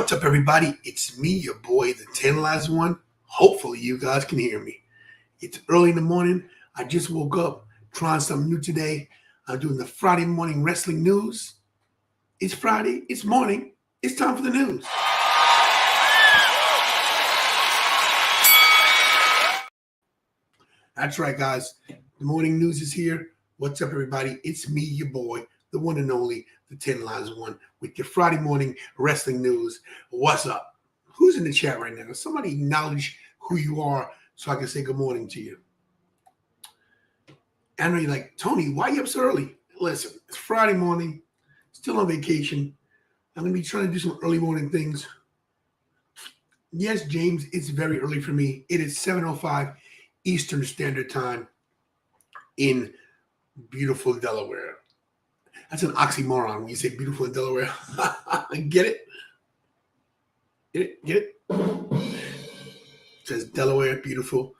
What's up, everybody? It's me, your boy, the 10 last one. Hopefully, you guys can hear me. It's early in the morning. I just woke up, trying something new today. I'm doing the Friday morning wrestling news. It's Friday. It's morning. It's time for the news. That's right, guys. The morning news is here. What's up, everybody? It's me, your boy, the one and only, the 10 lines one, with your Friday morning wrestling news. What's up? Who's in the chat right now? Somebody acknowledge who you are so I can say good morning to you. I know you're like, Tony, why are you up so early? Listen, it's Friday morning, still on vacation. I'm going to be trying to do some early morning things. Yes, James, it's very early for me. It is 7:05 Eastern Standard Time in beautiful Delaware. That's an oxymoron when you say beautiful in Delaware. Get it? Get it? It says Delaware, beautiful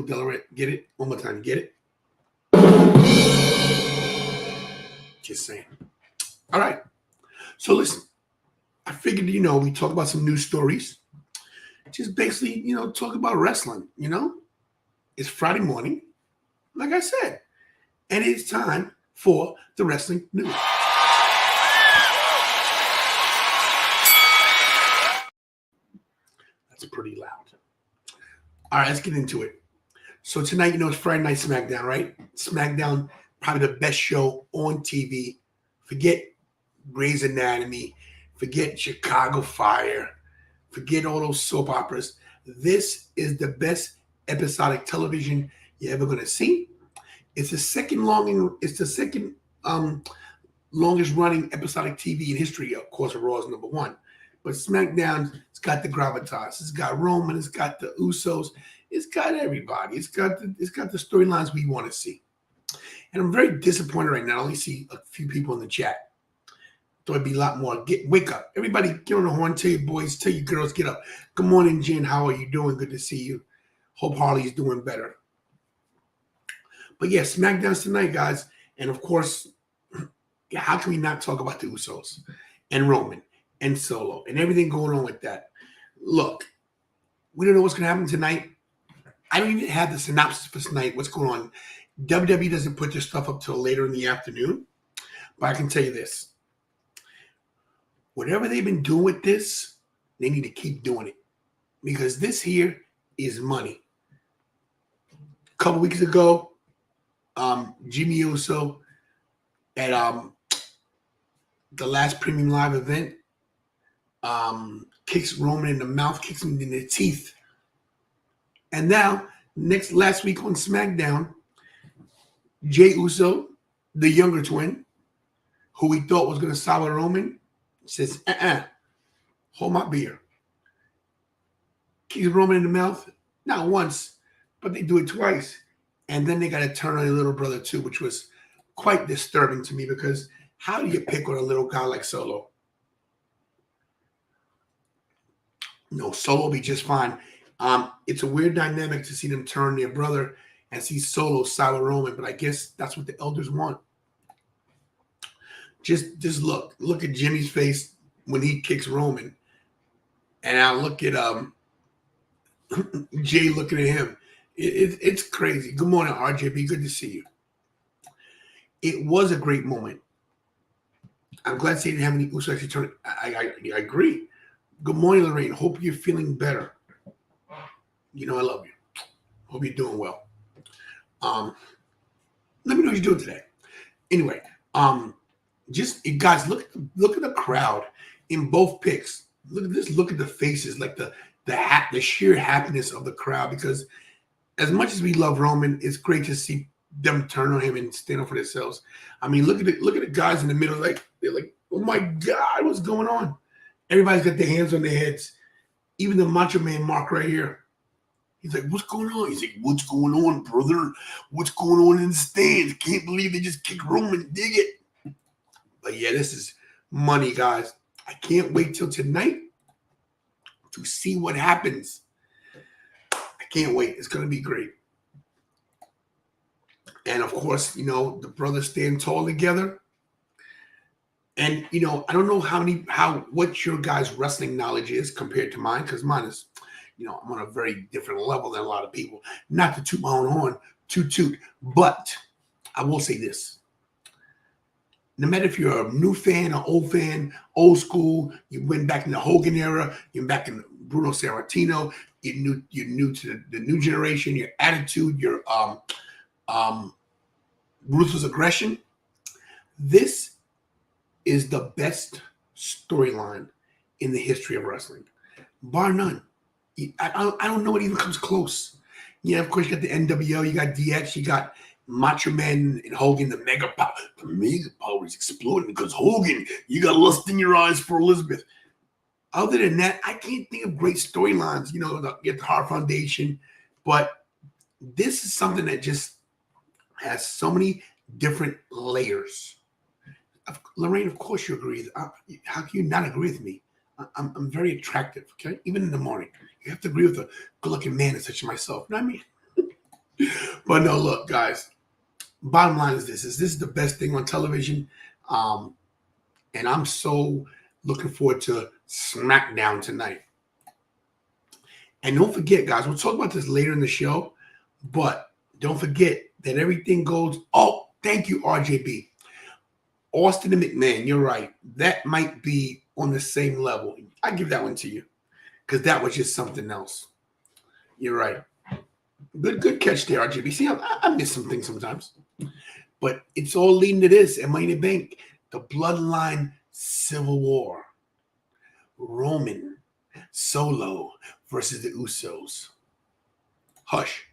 Delaware. Get it? One more time. Get it? Just saying. All right. So listen, I figured, we talk about some news stories. Just basically, talk about wrestling, It's Friday morning, like I said. And it's time for the wrestling news. That's pretty loud. All right, let's get into it. So tonight, it's Friday Night Smackdown, right? Smackdown, probably the best show on TV. Forget Grey's Anatomy. Forget Chicago Fire. Forget all those soap operas. This is the best episodic television you're ever going to see. It's the second longest running episodic TV in history. Of course, Raw is number one. But SmackDown, it's got the gravitas. It's got Roman. It's got the Usos. It's got everybody. It's got the storylines we want to see. And I'm very disappointed right now. I only see a few people in the chat. Thought it'd be a lot more. Wake up. Everybody, get on the horn. Tell your boys, tell your girls, get up. Good morning, Jen. How are you doing? Good to see you. Hope Harley's doing better. But yeah, SmackDown's tonight, guys. And of course, how can we not talk about the Usos and Roman and Solo and everything going on with that? Look, we don't know what's going to happen tonight. I don't even have the synopsis for tonight. What's going on? WWE doesn't put their stuff up till later in the afternoon. But I can tell you this. Whatever they've been doing with this, they need to keep doing it. Because this here is money. A couple weeks ago, Jimmy Uso at the last Premium Live event kicks Roman in the mouth, kicks him in the teeth. And now, last week on SmackDown, Jey Uso, the younger twin, who we thought was going to solve Roman, says, hold my beer. Kicks Roman in the mouth, not once, but they do it twice. And then they got to turn on their little brother too, which was quite disturbing to me because how do you pick on a little guy like Solo? No, Solo will be just fine. It's a weird dynamic to see them turn their brother and see Solo side Roman, but I guess that's what the elders want. Just look at Jimmy's face when he kicks Roman, and I look at Jay looking at him. It's crazy. Good morning, RJB. Good to see you. It was a great moment. I'm glad they didn't have any Uso actually turn. I agree. Good morning, Lorraine. Hope you're feeling better. I love you. Hope you're doing well. Let me know what you're doing today. Anyway, guys, look at the crowd in both picks. Look at this. Look at the faces, like the sheer happiness of the crowd. Because as much as we love Roman, it's great to see them turn on him and stand up for themselves. I mean, look at the guys in the middle. They're like, oh my God, what's going on? Everybody's got their hands on their heads. Even the Macho Man Mark right here. He's like, what's going on? He's like, what's going on, brother? What's going on in the stands? Can't believe they just kicked Roman. Dig it. But yeah, this is money, guys. I can't wait till tonight to see what happens. I can't wait. It's going to be great. And of course, the brothers stand tall together. And I don't know what your guys' wrestling knowledge is compared to mine, because mine is, I'm on a very different level than a lot of people. Not to toot my own horn, toot, but I will say this. No matter if you're a new fan or old school, you went back in the Hogan era, you're back in Bruno Sammartino, you're new to the new generation, your attitude, your ruthless aggression. This is the best storyline in the history of wrestling, bar none. I don't know what even comes close. Yeah, of course you got the NWO, you got DX, you got Macho Man and Hogan, the mega power. The mega power is exploding because Hogan, you got lust in your eyes for Elizabeth. Other than that, I can't think of great storylines. You get the Hart Foundation, but this is something that just has so many different layers. Lorraine, of course you agree. How can you not agree with me? I'm very attractive, okay? Even in the morning. You have to agree with a good-looking man such as myself. You know what I mean? But no, look, guys. Bottom line is this is the best thing on television. And I'm so looking forward to Smackdown tonight. And don't forget, guys, we'll talk about this later in the show, but don't forget that everything goes. Oh, thank you, RJB. Austin and McMahon, you're right. That might be on the same level. I give that one to you because that was just something else. You're right. Good catch there, RJB. See, I miss some things sometimes. But it's all leading to this at Money in the Bank. The Bloodline Civil War. Roman Solo versus the Usos. Hush.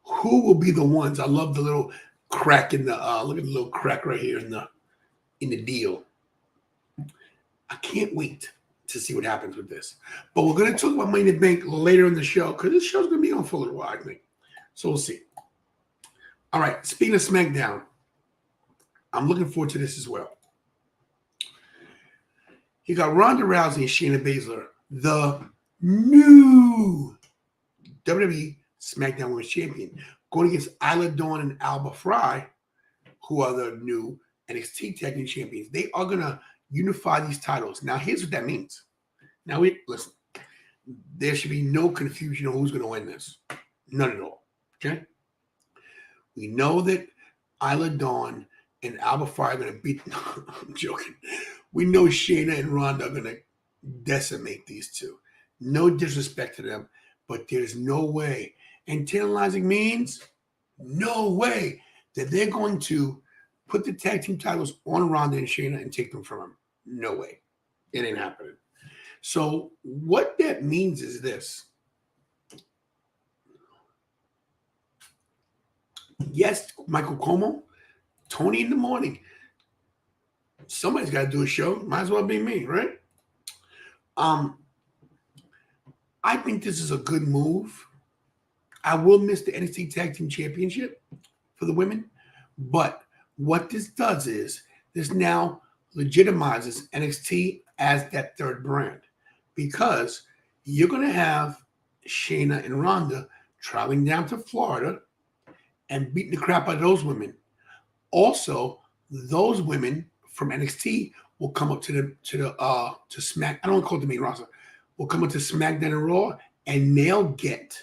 Who will be the ones? I love the little crack in the look at the little crack right here in the deal. I can't wait to see what happens with this. But we're going to talk about Money in the Bank later in the show because this show's going to be on for a little while, I think. So we'll see. All right, speaking of SmackDown, I'm looking forward to this as well. You got Ronda Rousey and Shayna Baszler, the new WWE SmackDown Women's Champion, going against Isla Dawn and Alba Fry, who are the new NXT Tag Team Champions. They are going to unify these titles. Now, here's what that means. Now, listen, there should be no confusion on who's going to win this. None at all. Okay? We know that Isla Dawn and Alba Fry are going to beat. I'm joking. We know Shayna and Ronda are going to decimate these two. No disrespect to them, but there's no way. And tantalizing means no way that they're going to put the tag team titles on Ronda and Shayna and take them from them. No way. It ain't happening. So what that means is this. Yes, Michael Como, Tony in the morning. Somebody's got to do a show. Might as well be me, right? I think this is a good move. I will miss the NXT Tag Team Championship for the women. But what this does is this now legitimizes NXT as that third brand. Because you're going to have Shayna and Ronda traveling down to Florida and beating the crap out of those women. Also, those women from NXT will come up to Smack. I don't want to call it the main roster. Will come up to SmackDown and Raw, and they'll get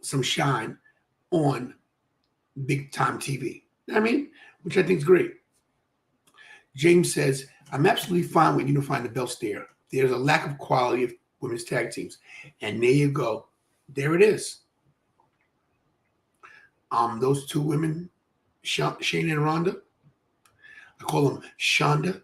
some shine on big time TV. You know what I mean? Which I think is great. James says, I'm absolutely fine with unifying the belts there. There's a lack of quality of women's tag teams. And there you go. There it is. Those two women, Shayna and Ronda, I call them Shonda.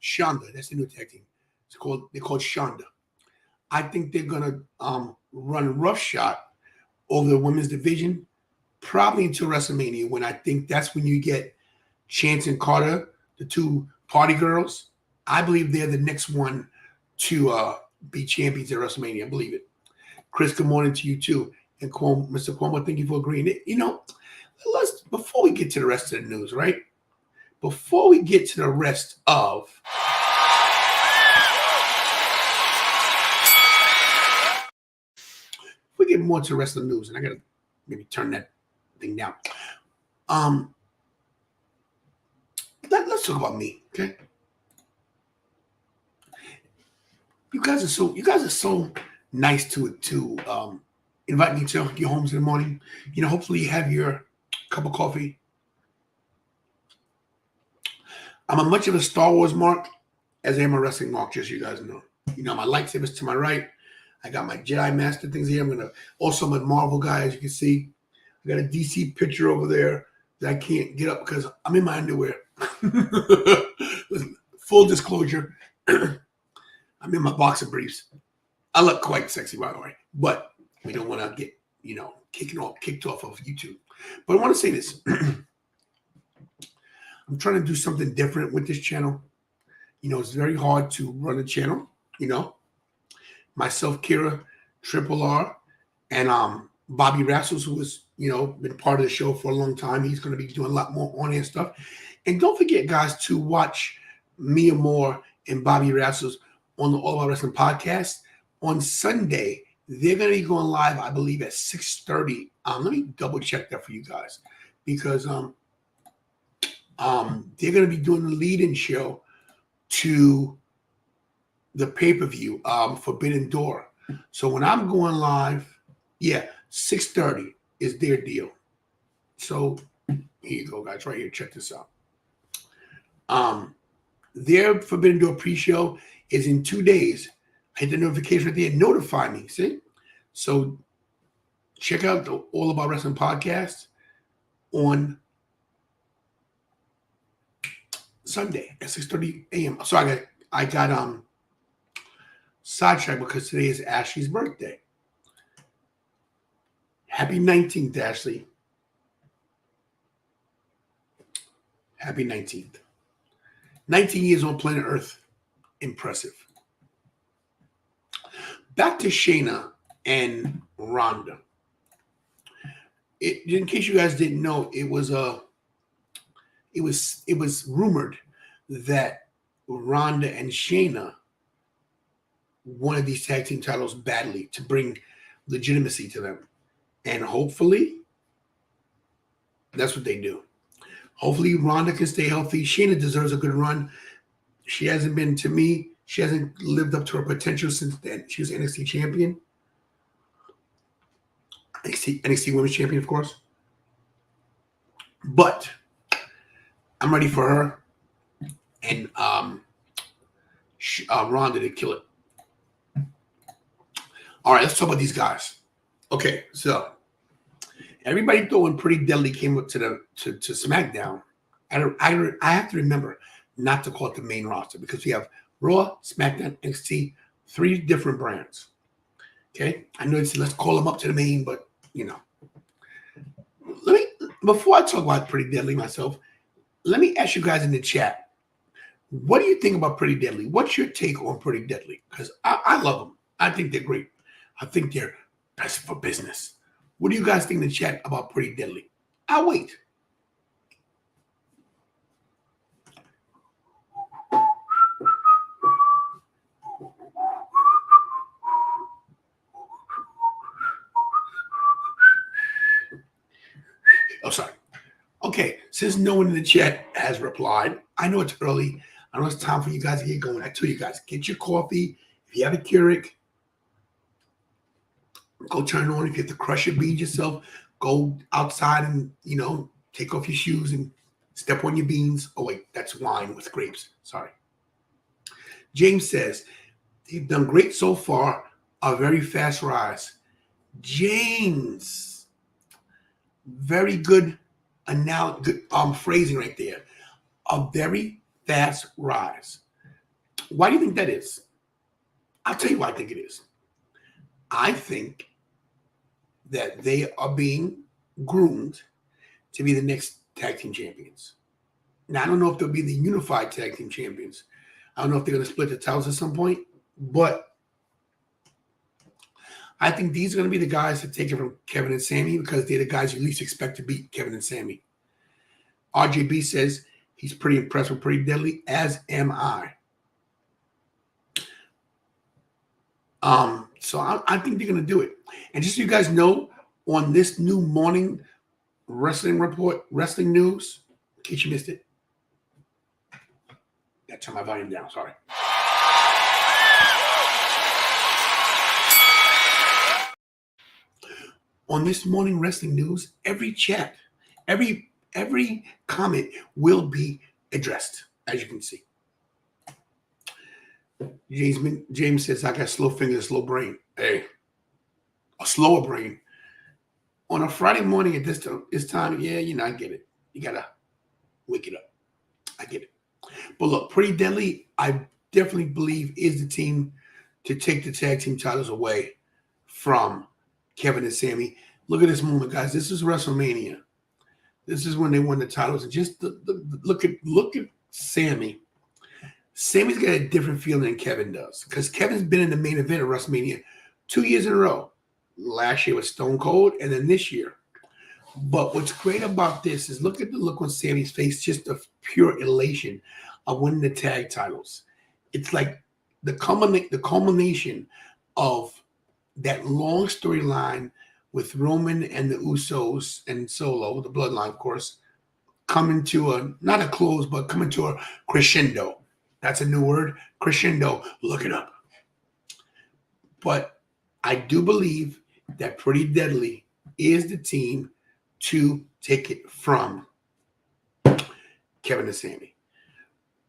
Shonda, that's the new tag team. They're called Shonda. I think they're gonna run roughshod over the women's division, probably until WrestleMania, when I think that's when you get Chance and Carter, the two party girls. I believe they're the next one to be champions at WrestleMania. I believe it. Chris, good morning to you too. And Mr. Cuomo, thank you for agreeing. Let's before we get to the rest of the news, right? Before we get to the rest of we get more to wrestling news, and I gotta maybe turn that thing down. Let's talk about me, okay? You guys are so nice to invite me to your homes in the morning. Hopefully you have your cup of coffee. I'm a much of a Star Wars mark as I am a wrestling mark, just so you guys know. My lightsabers to my right. I got my Jedi Master things here. I'm a Marvel guy, as you can see. I got a DC picture over there that I can't get up because I'm in my underwear. Listen, full disclosure, I'm in my boxer briefs. I look quite sexy, by the way, but we don't want to get, kicked off of YouTube. But I want to say this. I'm trying to do something different with this channel. It's very hard to run a channel. Myself, Kira, Triple R, and Bobby Rassels, who has, been part of the show for a long time. He's going to be doing a lot more on-air stuff. And don't forget, guys, to watch Mia Moore and Bobby Rassels on the All About Wrestling podcast. On Sunday, they're going to be going live, I believe, at 6:30. Let me double check that for you guys, because they're going to be doing the lead-in show to the pay-per-view, Forbidden Door. So when I'm going live, 6:30 is their deal. So here you go, guys, right here. Check this out. Their Forbidden Door pre-show is in 2 days. Hit the notification right there. Notify me. See? So check out the All About Wrestling podcast on Sunday at 6:30 a.m. So I got sidetracked because today is Ashley's birthday. Happy 19th, Ashley. Happy 19th. 19 years on planet Earth. Impressive. Back to Shayna and Ronda. In case you guys didn't know, it was rumored that Ronda and Shayna wanted these tag team titles badly to bring legitimacy to them. And hopefully, that's what they do. Hopefully, Ronda can stay healthy. Shayna deserves a good run. She hasn't lived up to her potential since then. She was NXT champion. NXT Women's Champion, of course. But I'm ready for her and Ronda to kill it. All right, let's talk about these guys. Okay, so everybody throwing Pretty Deadly came up to SmackDown. I have to remember not to call it the main roster because we have Raw, SmackDown, NXT, 3 different brands. Okay, I know it's let's call them up to the main, but before I talk about Pretty Deadly myself, let me ask you guys in the chat, what do you think about Pretty Deadly? What's your take on Pretty Deadly? Because I love them. I think they're great. I think they're best for business. What do you guys think in the chat about Pretty Deadly? I'll wait. Oh, sorry. Okay, since no one in the chat has replied, I know it's early. I know it's time for you guys to get going. I tell you guys, get your coffee. If you have a Keurig, go turn it on. If you have to crush your beans yourself, go outside and, take off your shoes and step on your beans. Oh, wait, that's wine with grapes. Sorry. James says, they've done great so far. A very fast rise. James, very good phrasing right there. A very fast rise. Why do you think that is? I'll tell you why I think it is. I think that they are being groomed to be the next tag team champions. Now, I don't know if they'll be the unified tag team champions. I don't know if they're going to split the titles at some point, but I think these are going to be the guys that take it from Kevin and Sammy because they're the guys you least expect to beat Kevin and Sammy. RJB says he's pretty impressed with Pretty Deadly, as am I. So I think they're going to do it. And just so you guys know, on this new morning wrestling report, wrestling news, in case you missed it, gotta turn my volume down, sorry. On this morning wrestling news, every chat, every comment will be addressed, as you can see. James says, I got slow fingers, slow brain. Hey, a slower brain. On a Friday morning at this time, yeah, I get it. You got to wake it up. I get it. But look, Pretty Deadly, I definitely believe is the team to take the tag team titles away from Kevin and Sammy. Look at this moment, guys. This is WrestleMania. This is when they won the titles. And just look at Sammy. Sammy's got a different feeling than Kevin does because Kevin's been in the main event of WrestleMania 2 years in a row. Last year was Stone Cold, and then this year. But what's great about this is look at the look on Sammy's face, just a pure elation of winning the tag titles. It's like the culmination of that long storyline with Roman and the Usos and Solo, the Bloodline, of course, coming to not a close, but coming to a crescendo. That's a new word, crescendo. Look it up. But I do believe that Pretty Deadly is the team to take it from Kevin and Sammy.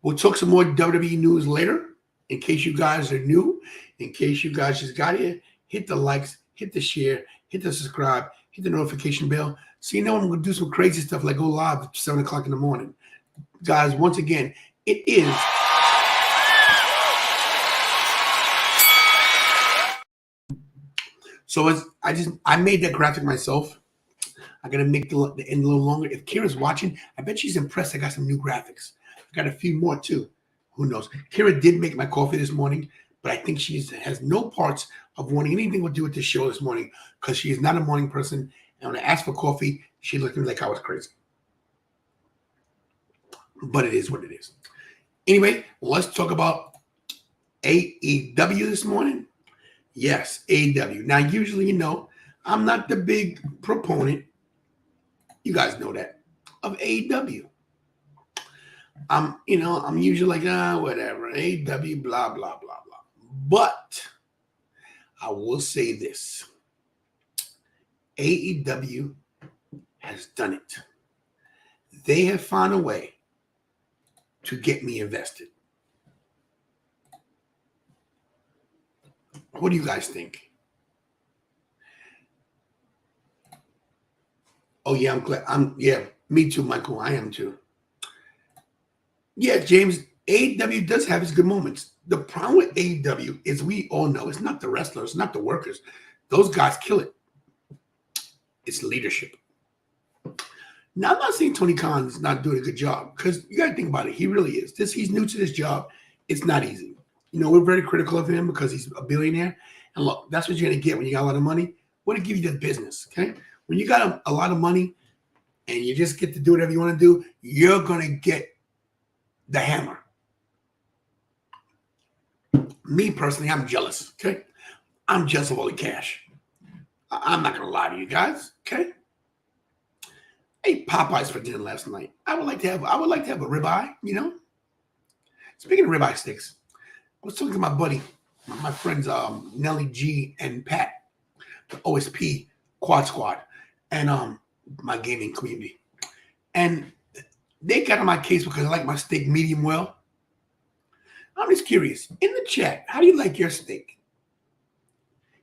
We'll talk some more WWE news later. In case you guys are new, in case you guys just got here, hit the likes, hit the share, hit the subscribe, hit the notification bell. So you know I'm going to do some crazy stuff like go live at 7 o'clock in the morning. Guys, once again, it is... So I made that graphic myself. I got to make the end a little longer. If Kira's watching, I bet she's impressed I got some new graphics. I got a few more too. Who knows? Kira did make my coffee this morning, but I think she has no parts of wanting anything to do with this show this morning because she is not a morning person. And when I asked for coffee, she looked at me like I was crazy. But it is what it is. Anyway, let's talk about AEW this morning. Yes, AEW. Now, usually, I'm not the big proponent, you guys know that, of AEW. I'm usually like, whatever, AEW, blah, blah, blah, blah. But I will say this. AEW has done it. They have found a way to get me invested. What do you guys think? Oh, yeah, I'm glad. Me too, Michael. I am too. Yeah, James, AEW does have its good moments. The problem with AEW is we all know it's not the wrestlers, not the workers. Those guys kill it. It's leadership. Now, I'm not saying Tony Khan's not doing a good job because you got to think about it. He really is. He's new to this job. It's not easy. We're very critical of him because he's a billionaire. And look, that's what you're going to get when you got a lot of money. What to give you the business, okay? When you got a lot of money and you just get to do whatever you want to do, you're going to get the hammer. Me, personally, I'm jealous, okay? I'm jealous of all the cash. I'm not going to lie to you guys, okay? I ate Popeyes for dinner last night. I would like to have a ribeye, Speaking of ribeye sticks, I was talking to my buddy, my friends Nelly G and Pat, the OSP Quad Squad, and my gaming community. And they got on my case because I like my steak medium well. I'm just curious. In the chat, how do you like your steak?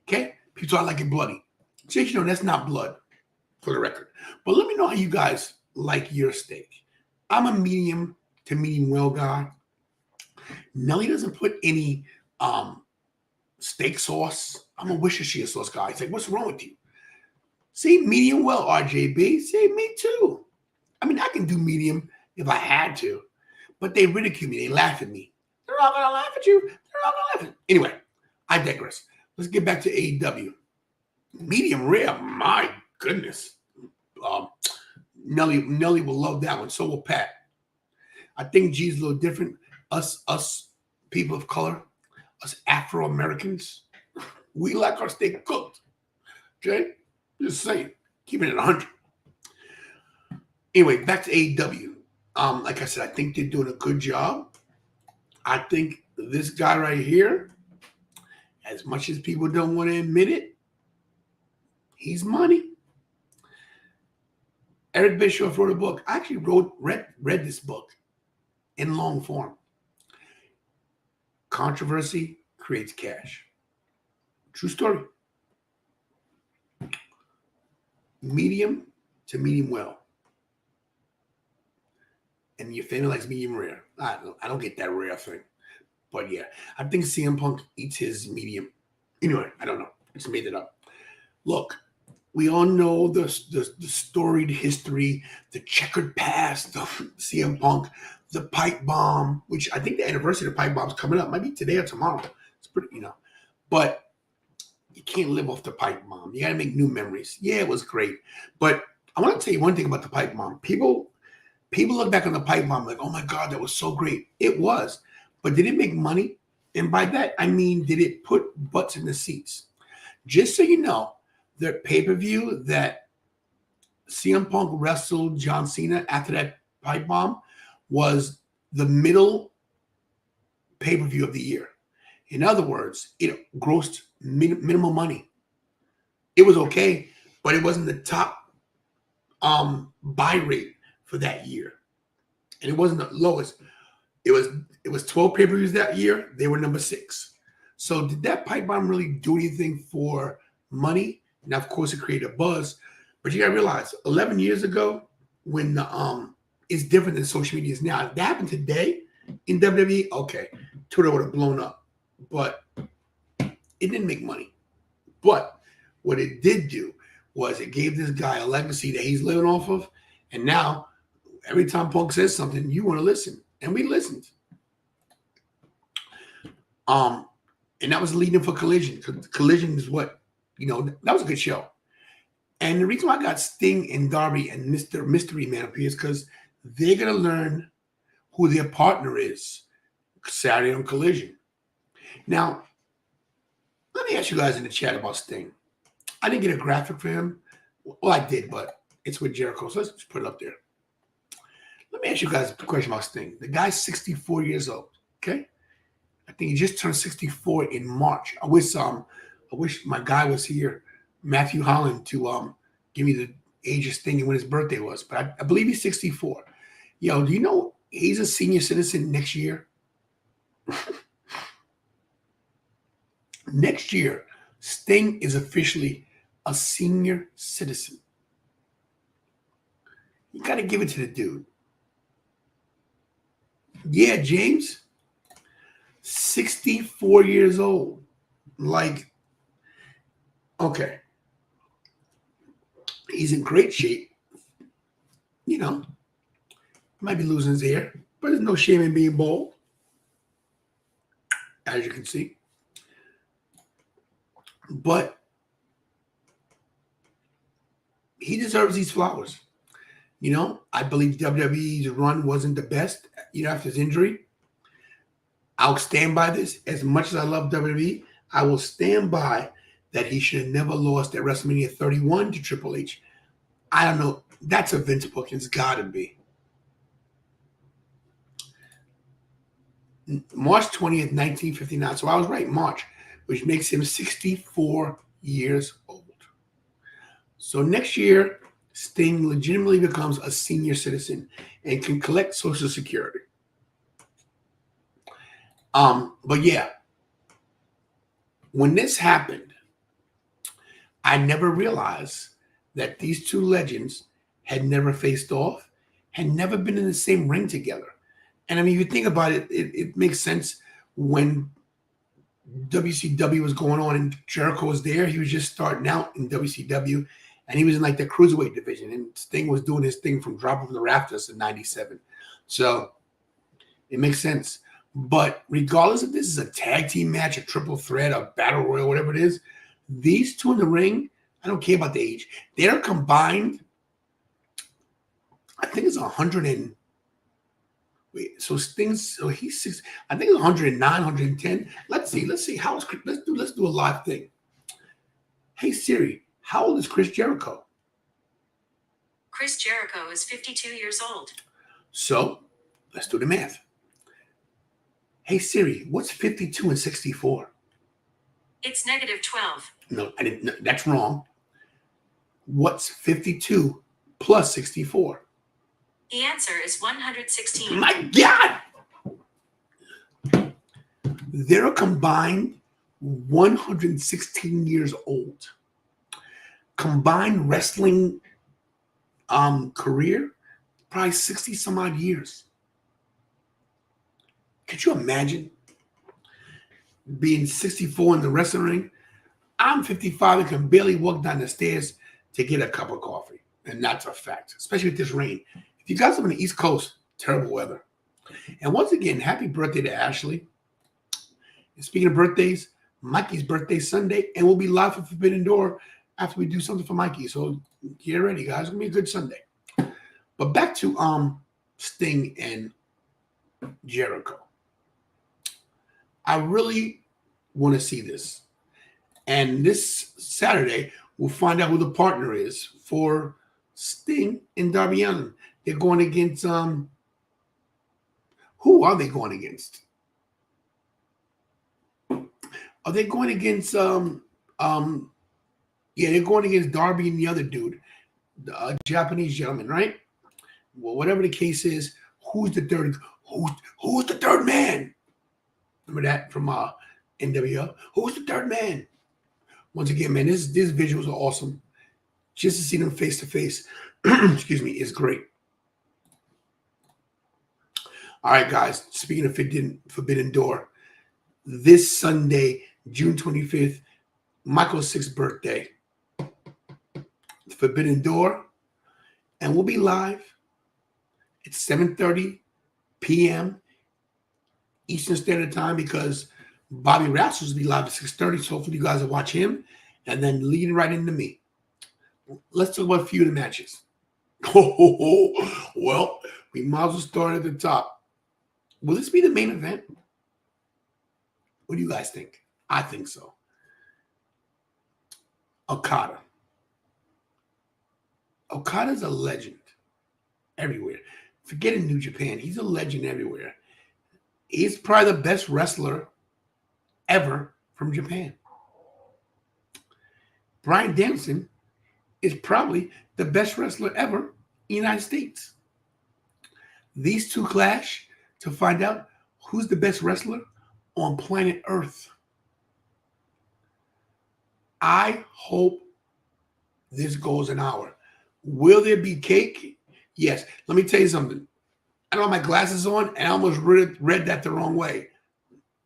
Okay? People, I like it bloody. Just that's not blood, for the record. But let me know how you guys like your steak. I'm a medium to medium well guy. Nelly doesn't put any steak sauce. I'm a Worcestershire sauce guy. He's like, what's wrong with you? See, medium well, RJB. See, me too. I mean, I can do medium if I had to, but they ridicule me. They laugh at me. They're all going to laugh at you. They're all going to laugh at you. Anyway, I digress. Let's get back to AEW. Medium rare, my goodness. Nelly will love that one. So will Pat. I think G's a little different. Us people of color, us Afro-Americans, We like our steak cooked. Okay? Just saying. Keeping it 100. Anyway, back to AEW. Like I said, I think they're doing a good job. I think this guy right here, as much as people don't want to admit it, he's money. Eric Bischoff wrote a book. I actually read this book in long form. Controversy creates cash. True story. Medium to medium well. And your family likes medium rare. I don't get that rare thing. But yeah, I think CM Punk eats his medium. Anyway, I don't know. I just made it up. Look, we all know the storied history, the checkered past of CM Punk, the pipe bomb, which I think the anniversary of the pipe bomb is coming up. Might be today or tomorrow. It's pretty, But you can't live off the pipe bomb. You got to make new memories. Yeah, it was great. But I want to tell you one thing about the pipe bomb. People look back on the pipe bomb like, oh my God, that was so great. It was. But did it make money? And by that, I mean, did it put butts in the seats? Just so you know, the pay-per-view that CM Punk wrestled John Cena after that pipe bomb was the middle pay-per-view of the year. In other words, it grossed minimal money. It was okay, but it wasn't the top buy rate for that year. And it wasn't the lowest. It was 12 pay-per-views that year. They were number 6. So did that pipe bomb really do anything for money? Now, of course, it created a buzz. But you got to realize, 11 years ago, when it's different than social media is now. If that happened today in WWE, okay, Twitter would have blown up. But it didn't make money. But what it did do was it gave this guy a legacy that he's living off of. And now, every time Punk says something, you want to listen. And we listened. And that was leading for Collision. Collision is what, that was a good show. And the reason why I got Sting and Darby and Mr. Mystery Man up here is because they're going to learn who their partner is Saturday on Collision. Now, let me ask you guys in the chat about Sting. I didn't get a graphic for him. Well, I did, but it's with Jericho, so let's just put it up there. Let me ask you guys a question about Sting. The guy's 64 years old, okay? I think he just turned 64 in March. I wish my guy was here, Matthew Holland, to give me the age of Sting and when his birthday was. But I believe he's 64. Yo, do you know he's a senior citizen next year? Next year, Sting is officially a senior citizen. You got to give it to the dude. Yeah, James, 64 years old. Like, okay. He's in great shape. Might be losing his hair, but there's no shame in being bald, as you can see. But he deserves these flowers. I believe WWE's run wasn't the best, after his injury. I'll stand by this. As much as I love WWE, I will stand by that he should have never lost at WrestleMania 31 to Triple H. I don't know. That's a Vince book. It's got to be. March 20th, 1959. So I was right, March, which makes him 64 years old. So next year, Sting legitimately becomes a senior citizen and can collect Social Security. But yeah, when this happened, I never realized that these two legends had never faced off, had never been in the same ring together. And I mean, if you think about it, it makes sense when WCW was going on and Jericho was there. He was just starting out in WCW. And he was in like the cruiserweight division, and Sting was doing his thing from dropping from the rafters in '97. So it makes sense. But regardless if this is a tag team match, a triple threat, a battle royal, whatever it is, these two in the ring, I don't care about the age. They're combined. I think it's 100 and wait. So Sting's he's 6. I think it's 109, 110. Let's see. Let's do a live thing. Hey Siri, how old is Chris Jericho? Chris Jericho is 52 years old. So let's do the math. Hey Siri, what's 52 and 64? It's -12. No, I didn't. No, that's wrong. What's 52 plus 64? The answer is 116. My God! They're a combined 116 years old. Combined wrestling career, probably 60 some odd years. Could you imagine being 64 in the wrestling ring? I'm 55 and can barely walk down the stairs to get a cup of coffee. And that's a fact, especially with this rain. If you guys live on the East Coast, terrible weather. And once again, happy birthday to Ashley. And speaking of birthdays, Mikey's birthday Sunday, and we'll be live for Forbidden Door after we do something for Mikey. So get ready, guys. It's gonna be a good Sunday. But back to Sting and Jericho. I really want to see this. And this Saturday, we'll find out who the partner is for Sting and Darby Allin. They're going against who are they going against? Are they going against they're going against Darby and the other dude, the Japanese gentleman, right? Well, whatever the case is, who's the third man? Remember that from NWO? Who's the third man? Once again, man, these visuals are awesome. Just to see them face to face, excuse me, is great. All right, guys, speaking of Forbidden Door, this Sunday, June 25th, Michael's 6th birthday, Forbidden Door, and we'll be live at 7:30 p.m. Eastern Standard Time because Bobby Rassel's will be live at 6:30, so hopefully you guys will watch him and then lead right into me. Let's talk about a few of the matches. Well, we might as well start at the top. Will this be the main event? What do you guys think? I think so. Okada. Okada's a legend everywhere. Forget in New Japan. He's a legend everywhere. He's probably the best wrestler ever from Japan. Bryan Danielson is probably the best wrestler ever in the United States. These two clash to find out who's the best wrestler on planet Earth. I hope this goes an hour. Will there be cake? Yes. Let me tell you something. I don't have my glasses on, and I almost read that the wrong way.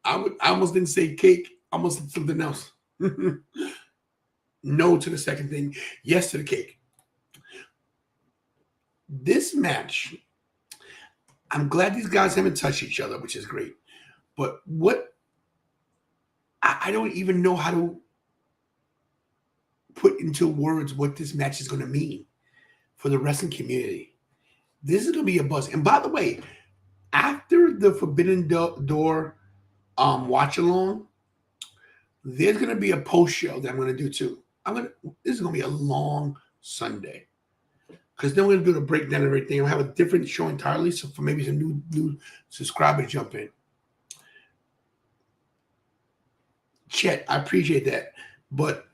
I almost didn't say cake. I almost said something else. No to the second thing. Yes to the cake. This match, I'm glad these guys haven't touched each other, which is great. But I don't even know how to put into words what this match is going to mean for the wrestling community. This is going to be a buzz. And by the way, after the Forbidden Door watch along, there's going to be a post show that I'm going to do too. This is going to be a long Sunday because then we're going to do the breakdown of everything. We'll have a different show entirely, so for maybe some new subscribers jump in. Chet, I appreciate that, but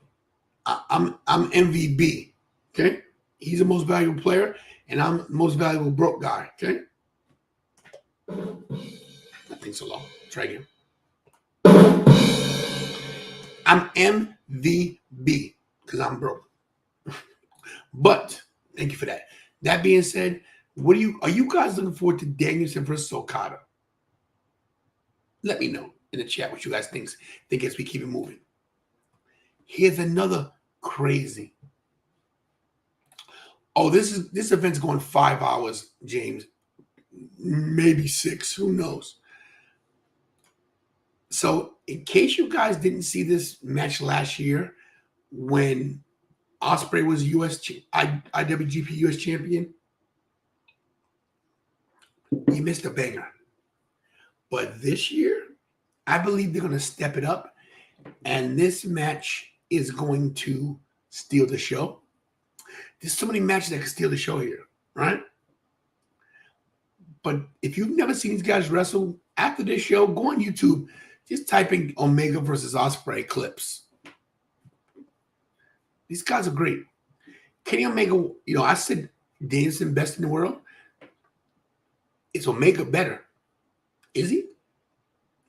I'm MVB. Okay, he's the most valuable player, and I'm the most valuable broke guy. Okay, that thing's so long. Try again. I'm MVB because I'm broke. But thank you for that. That being said, are you guys looking forward to Danielson versus Okada? Let me know in the chat what you guys think as we keep it moving. Here's another crazy. Oh, this event's going 5 hours, James. Maybe 6. Who knows? So, in case you guys didn't see this match last year when Ospreay was IWGP US champion, you missed a banger. But this year, I believe they're going to step it up. And this match is going to steal the show. There's so many matches that can steal the show here, right? But if you've never seen these guys wrestle, after this show, go on YouTube, just type in Omega versus Ospreay clips. These guys are great. Kenny Omega, I said Danielson best in the world. Is Omega better? Is he?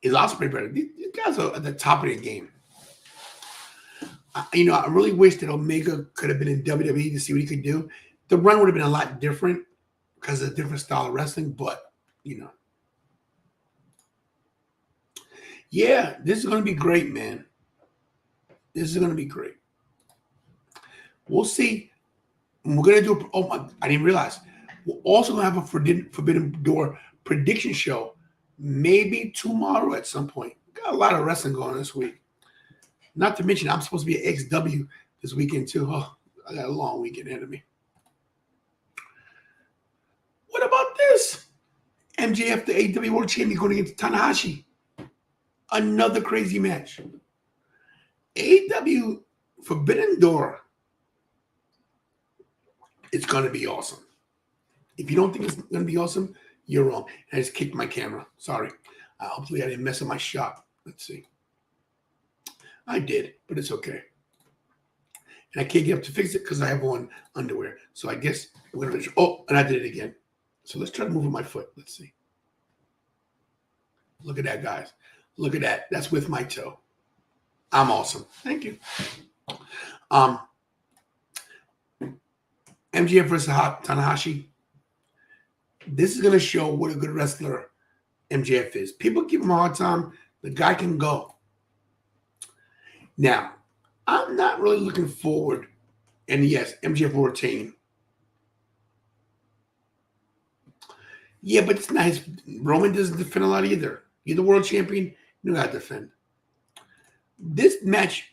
Is Ospreay better? These guys are at the top of their game. I really wish that Omega could have been in WWE to see what he could do. The run would have been a lot different because of a different style of wrestling, but, yeah, this is going to be great, man. This is going to be great. We'll see. We're going to do I didn't realize. We're also going to have a Forbidden Door prediction show maybe tomorrow at some point. Got a lot of wrestling going on this week. Not to mention, I'm supposed to be at XW this weekend, too. Oh, I got a long weekend ahead of me. What about this? MJF, the AEW World Champion, going against Tanahashi. Another crazy match. AEW Forbidden Door. It's going to be awesome. If you don't think it's going to be awesome, you're wrong. I just kicked my camera. Sorry. Hopefully I didn't mess up my shot. Let's see. I did, but it's okay. And I can't get up to fix it because I have on underwear. So I guess we're going to... Oh, and I did it again. So let's try to move my foot. Let's see. Look at that, guys. Look at that. That's with my toe. I'm awesome. Thank you. MJF versus Tanahashi. This is going to show what a good wrestler MJF is. People give him a hard time. The guy can go. Now, I'm not really looking forward. And yes, MJF will retain. Yeah, but it's nice. Roman doesn't defend a lot either. You're the world champion. You don't got to defend. This match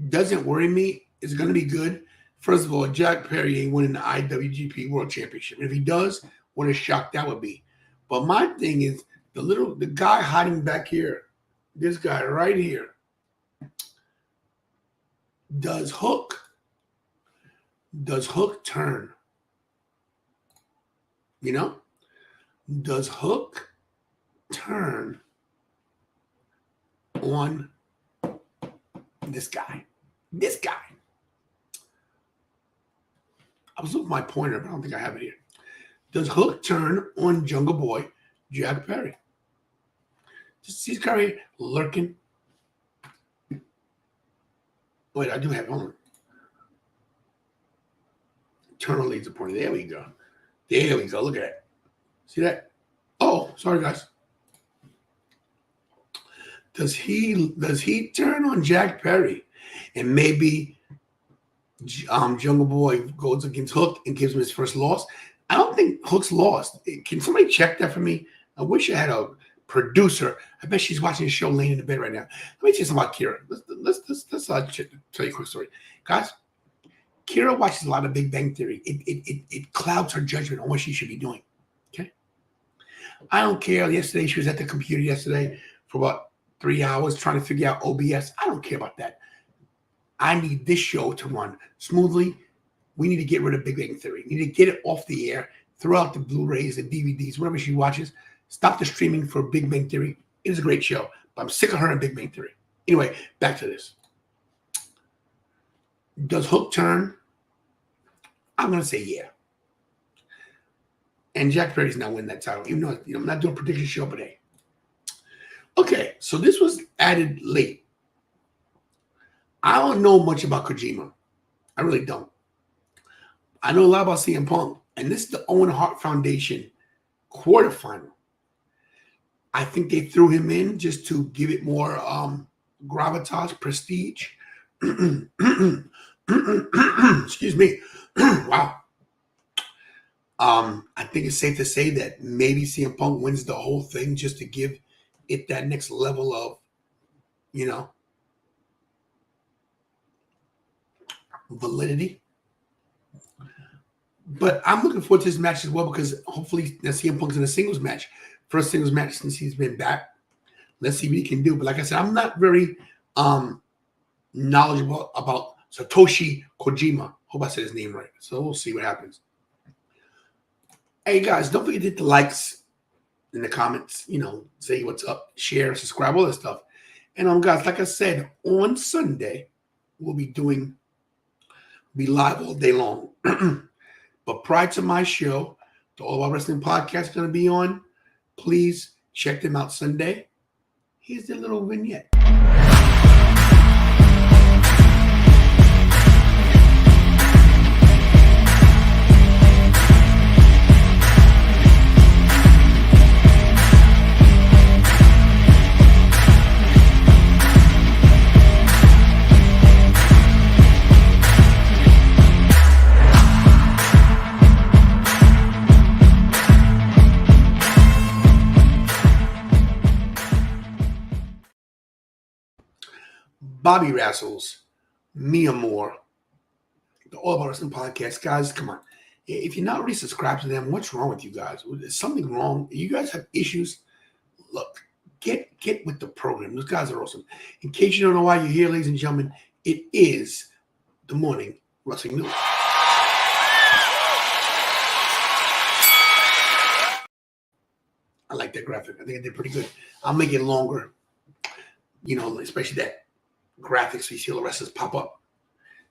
doesn't worry me. It's going to be good. First of all, Jack Perry ain't winning the IWGP World Championship. And if he does, what a shock that would be. But my thing is the guy hiding back here, this guy right here, does Hook turn? Does Hook turn on this guy? This guy. I was looking at my pointer, but I don't think I have it here. Does Hook turn on Jungle Boy, Jack Perry? Just see this guy here lurking. Wait, I do have it on. Turn on laser pointer. There we go. There we go. Look at that. See that? Oh, sorry, guys. Does he turn on Jack Perry and maybe Jungle Boy goes against Hook and gives him his first loss? I don't think Hook's lost. Can somebody check that for me? I wish I had a producer. I bet she's watching the show laying in the bed right now. Let me tell you something about Kira. Let's tell you a quick story. Guys, Kira watches a lot of Big Bang Theory. It clouds her judgment on what she should be doing. Okay? I don't care. Yesterday, she was at the computer yesterday for about 3 hours trying to figure out OBS. I don't care about that. I need this show to run smoothly. We need to get rid of Big Bang Theory. We need to get it off the air, throw out the Blu-rays and DVDs, whatever she watches. Stop the streaming for Big Bang Theory. It is a great show, but I'm sick of her and Big Bang Theory. Anyway, back to this. Does Hook turn? I'm going to say yeah. And Jack Perry's not winning that title, even though I'm not doing a prediction show, but hey. Okay, so this was added late. I don't know much about Kojima. I really don't. I know a lot about CM Punk, and this is the Owen Hart Foundation quarterfinal. I think they threw him in just to give it more gravitas, prestige. Excuse me. Wow. I think it's safe to say that maybe CM Punk wins the whole thing just to give it that next level of, validity. But I'm looking forward to this match as well because hopefully CM Punk's in a singles match. First singles match since he's been back. Let's see what he can do. But like I said, I'm not very knowledgeable about Satoshi Kojima. Hope I said his name right. So we'll see what happens. Hey guys, don't forget to hit the likes in the comments. Say what's up, share, subscribe, all that stuff. And guys, like I said, on Sunday we'll be live all day long. But prior to my show, the All About Wrestling podcast is going to be on. Please check them out Sunday. Here's the little vignette. Bobby Rassles, Mia Moore, the All About Wrestling podcast. Guys, come on. If you're not already subscribed to them, what's wrong with you guys? Is something wrong? You guys have issues? Look, get with the program. Those guys are awesome. In case you don't know why you're here, ladies and gentlemen, it is the Morning Wrestling News. I like that graphic. I think I did pretty good. I'll make it longer, especially that graphics so you see all the wrestlers pop up.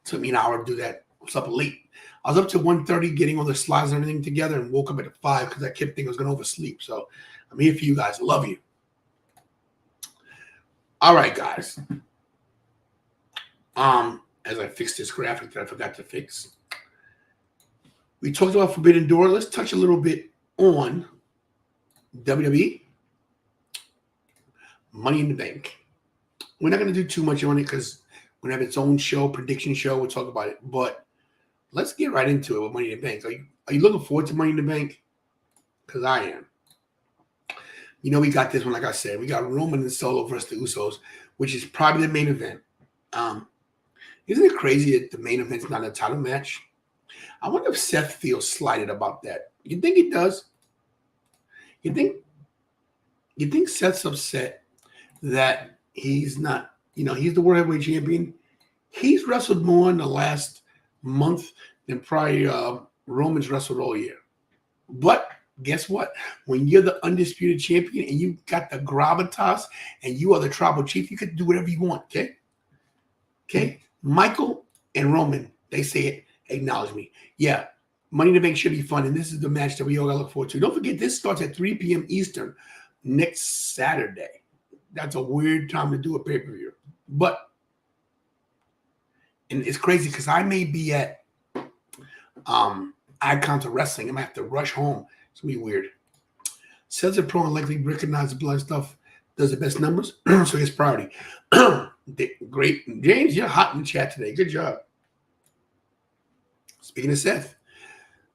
Took me an hour to do that. I was up late. I was up to 1:30 getting all the slides and everything together and woke up at 5 because I kept thinking I was going to oversleep. So I'm here for you guys. I love you. All right, guys. As I fix this graphic that I forgot to fix, we talked about Forbidden Door. Let's touch a little bit on WWE Money in the Bank. We're not going to do too much on it because we're going to have its own show, prediction show. We'll talk about it. But let's get right into it with Money in the Bank. Are you looking forward to Money in the Bank? Because I am. We got this one, like I said. We got Roman and Solo versus the Usos, which is probably the main event. Isn't it crazy that the main event's not a title match? I wonder if Seth feels slighted about that. You think he does? You think Seth's upset that he's not, he's the World Heavyweight Champion. He's wrestled more in the last month than probably Roman's wrestled all year. But guess what? When you're the undisputed champion and you got the gravitas and you are the tribal chief, you could do whatever you want, okay? Okay? Michael and Roman, they say it, acknowledge me. Yeah, Money in the Bank should be fun, and this is the match that we all got to look forward to. Don't forget, this starts at 3 p.m. Eastern next Saturday. That's a weird time to do a pay-per-view. And it's crazy because I may be at Icons of Wrestling. I might have to rush home. It's going to be weird. Seth Pro and likely recognize the blood stuff. Does the best numbers, so it's priority. Great. James, you're hot in the chat today. Good job. Speaking of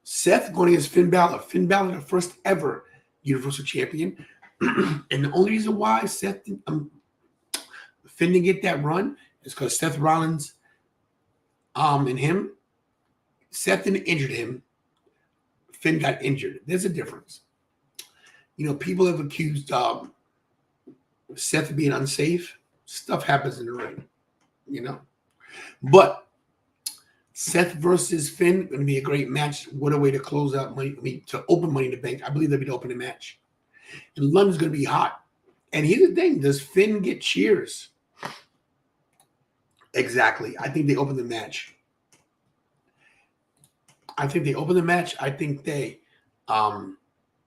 Seth going against Finn Balor. Finn Balor, the first ever Universal Champion. And the only reason why Finn didn't get that run is because Seth Rollins and him, Seth didn't injure him. Finn got injured. There's a difference. People have accused Seth of being unsafe. Stuff happens in the ring, But Seth versus Finn going to be a great match. What a way to close out to open Money in the Bank. I believe they'll be the opening match. And London's going to be hot. And here's the thing. Does Finn get cheers? Exactly. I think they open the match. I think they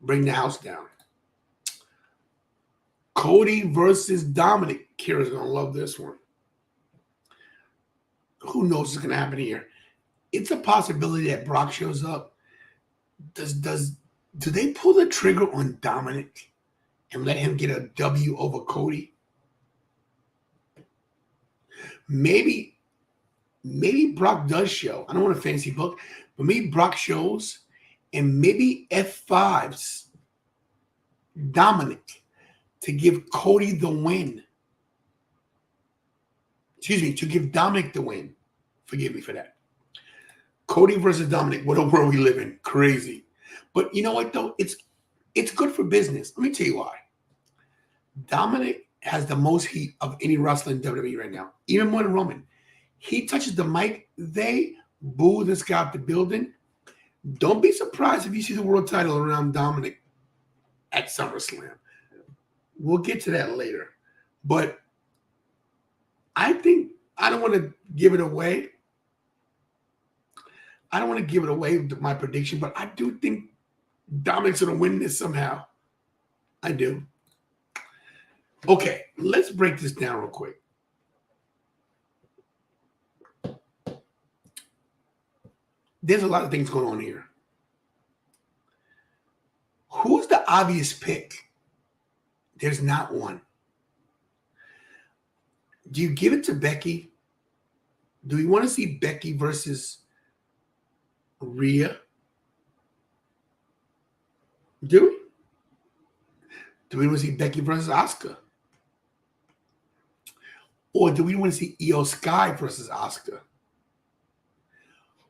bring the house down. Cody versus Dominic. Kira's going to love this one. Who knows what's going to happen here? It's a possibility that Brock shows up. Do they pull the trigger on Dominic and let him get a W over Cody? Maybe Brock does show. I don't want a fantasy book, but maybe Brock shows, and maybe F5s Dominic to give Cody the win. Excuse me, to give Dominic the win. Forgive me for that. Cody versus Dominic. What a world we live in. Crazy. But you know what, though? It's good for business. Let me tell you why. Dominic has the most heat of any wrestler in WWE right now, even more than Roman. He touches the mic, they boo this guy out the building. Don't be surprised if you see the world title around Dominic at SummerSlam. We'll get to that later. But I think I don't want to give it away. I don't want to give it away with my prediction, but I do think Dominic's going to win this somehow. I do. Okay, let's break this down real quick. There's a lot of things going on here. Who's the obvious pick? There's not one. Do you give it to Becky? Do we want to see Becky versus Rhea? Do we? Do we want to see Becky versus Asuka? Or do we want to see Io Sky versus Asuka?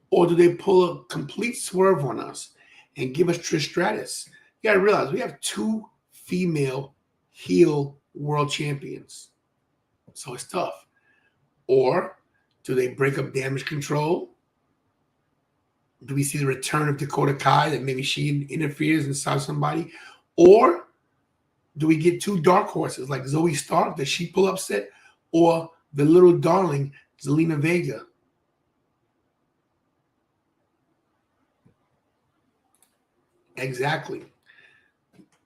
Or do they pull a complete swerve on us and give us Trish Stratus? You got to realize we have 2 female heel world champions. So it's tough. Or do they break up Damage Control? Do we see the return of Dakota Kai that maybe she interferes and stops somebody? Or do we get 2 dark horses like Zoe Stark? Does she pull upset? Or the little darling, Zelina Vega? Exactly.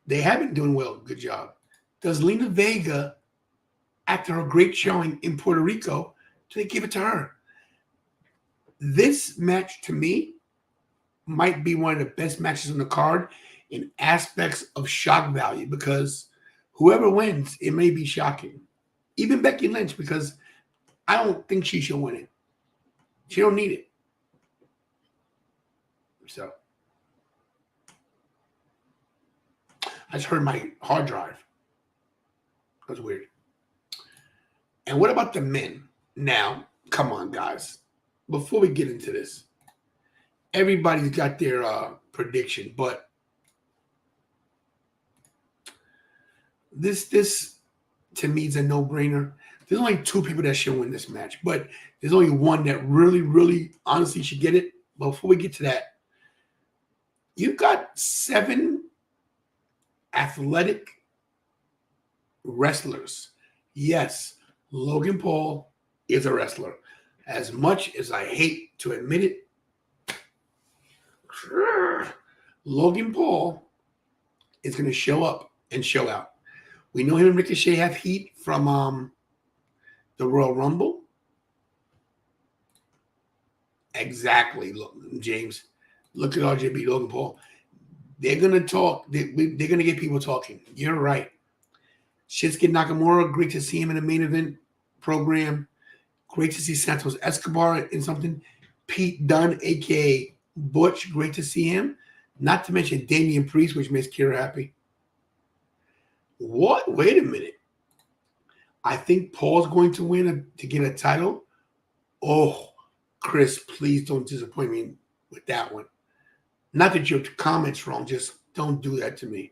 They have been doing well. Good job. Does Lena Vega, after her great showing in Puerto Rico, do they give it to her? This match, to me, might be one of the best matches on the card in aspects of shock value, because whoever wins, it may be shocking. Even Becky Lynch, because I don't think she should win it. She don't need it. So I just heard my hard drive. That was weird. And what about the men? Now, come on, guys. Before we get into this, everybody's got their prediction, but this to me is a no-brainer. There's only 2 people that should win this match, but there's only one that really, really honestly should get it. But before we get to that, you've got 7 athletic wrestlers. Yes, Logan Paul is a wrestler. As much as I hate to admit it, Logan Paul is going to show up and show out. We know him and Ricochet have heat from the Royal Rumble. Exactly, look, James. Look at RJB, Logan Paul. They're going to talk. They're going to get people talking. You're right. Shinsuke Nakamura, great to see him in the main event program. Great to see Santos Escobar in something. Pete Dunne, a.k.a. Butch, great to see him. Not to mention Damian Priest, which makes Kira happy. What? Wait a minute. I think Paul's going to win to get a title. Oh, Chris, please don't disappoint me with that one. Not that your comment's wrong, just don't do that to me.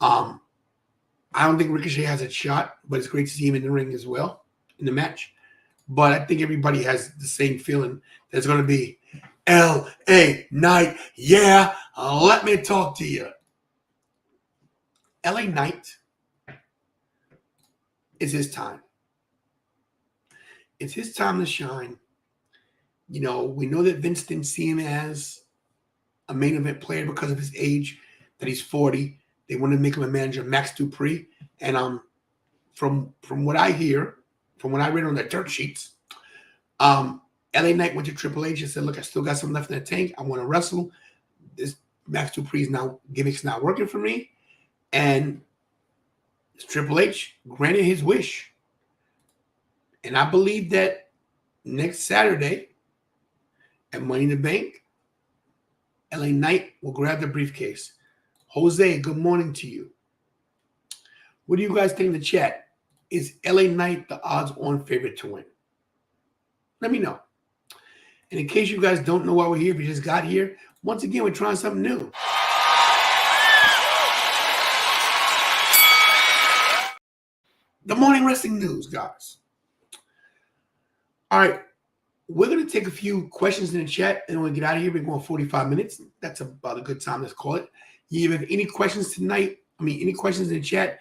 I don't think Ricochet has a shot, but it's great to see him in the ring as well, in the match. But I think everybody has the same feeling that it's going to be L.A. Knight. Yeah, let me talk to you. L.A. Knight is his time. It's his time to shine. You know, we know that Vince didn't see him as a main event player because of his age, that he's 40. They wanted to make him a manager, Max Dupree. And from what I hear, from what I read on the dirt sheets, LA Knight went to Triple H and said, look, I still got some left in the tank. I want to wrestle. This Max Dupree's gimmick's not working for me. And Triple H granted his wish. And I believe that next Saturday at Money in the Bank, LA Knight will grab the briefcase. Jose, good morning to you. What do you guys think in the chat? Is LA Knight the odds-on favorite to win? Let me know. And in case you guys don't know why we're here, if you just got here, once again, we're trying something new. the morning wrestling news, guys. All right. We're going to take a few questions in the chat and we'll get out of here. We're going 45 minutes. That's about a good time. Let's call it. You have any questions tonight? Any questions in the chat?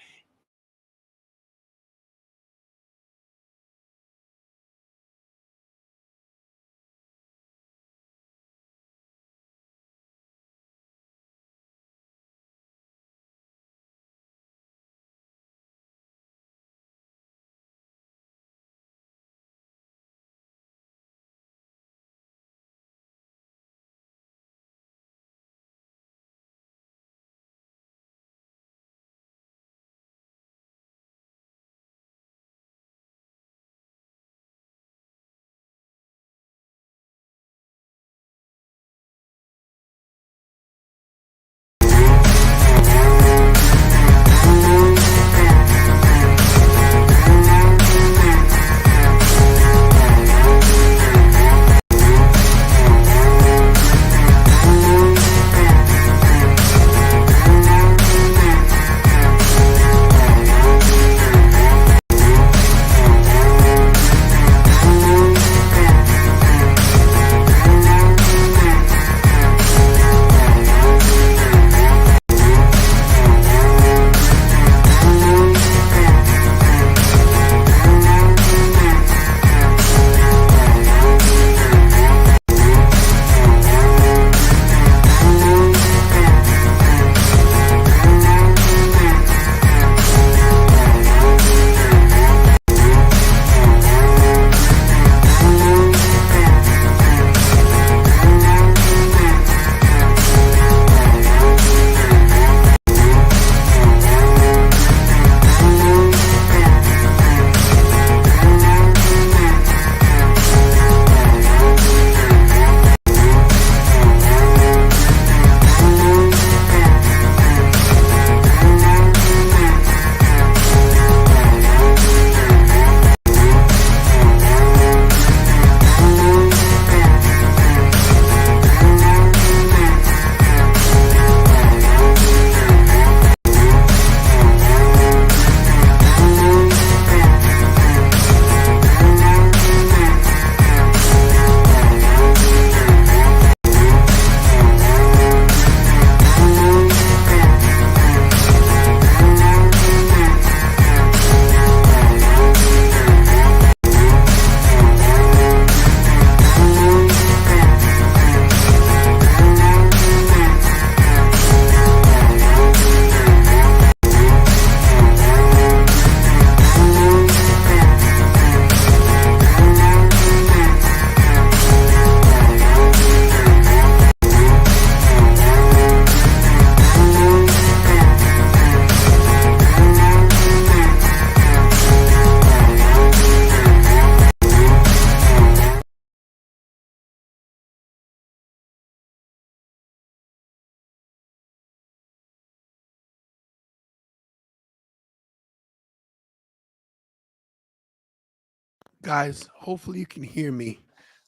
Guys, hopefully you can hear me.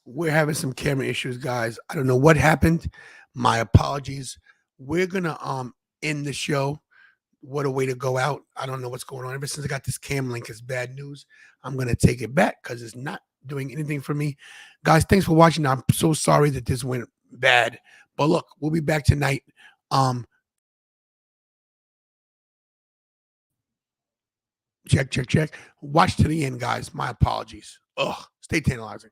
We're having some camera issues, guys. I don't know what happened. My apologies. We're gonna end the show. What a way to go out. I don't know what's going on. Ever since I got this cam link, it's bad news. I'm gonna take it back because it's not doing anything for me. Guys, thanks for watching. I'm so sorry that this went bad. But look, we'll be back tonight. Check. Watch to the end, guys. My apologies. Stay tantalizing.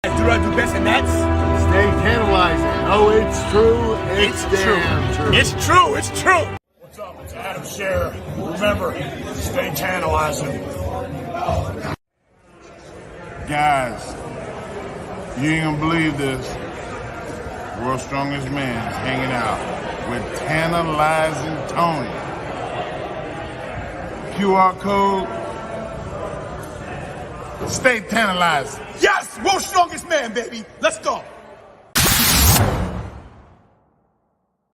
Do I do best, and that's stay tantalizing. Oh, it's true. It's damn true. It's true. It's true. What's up? It's Adam Scher. Remember, stay tantalizing. Guys, you ain't gonna believe this. World's Strongest Man is hanging out with Tantalizing Tony. QR code. Stay tantalizing. Yes, World's Strongest Man, baby. Let's go.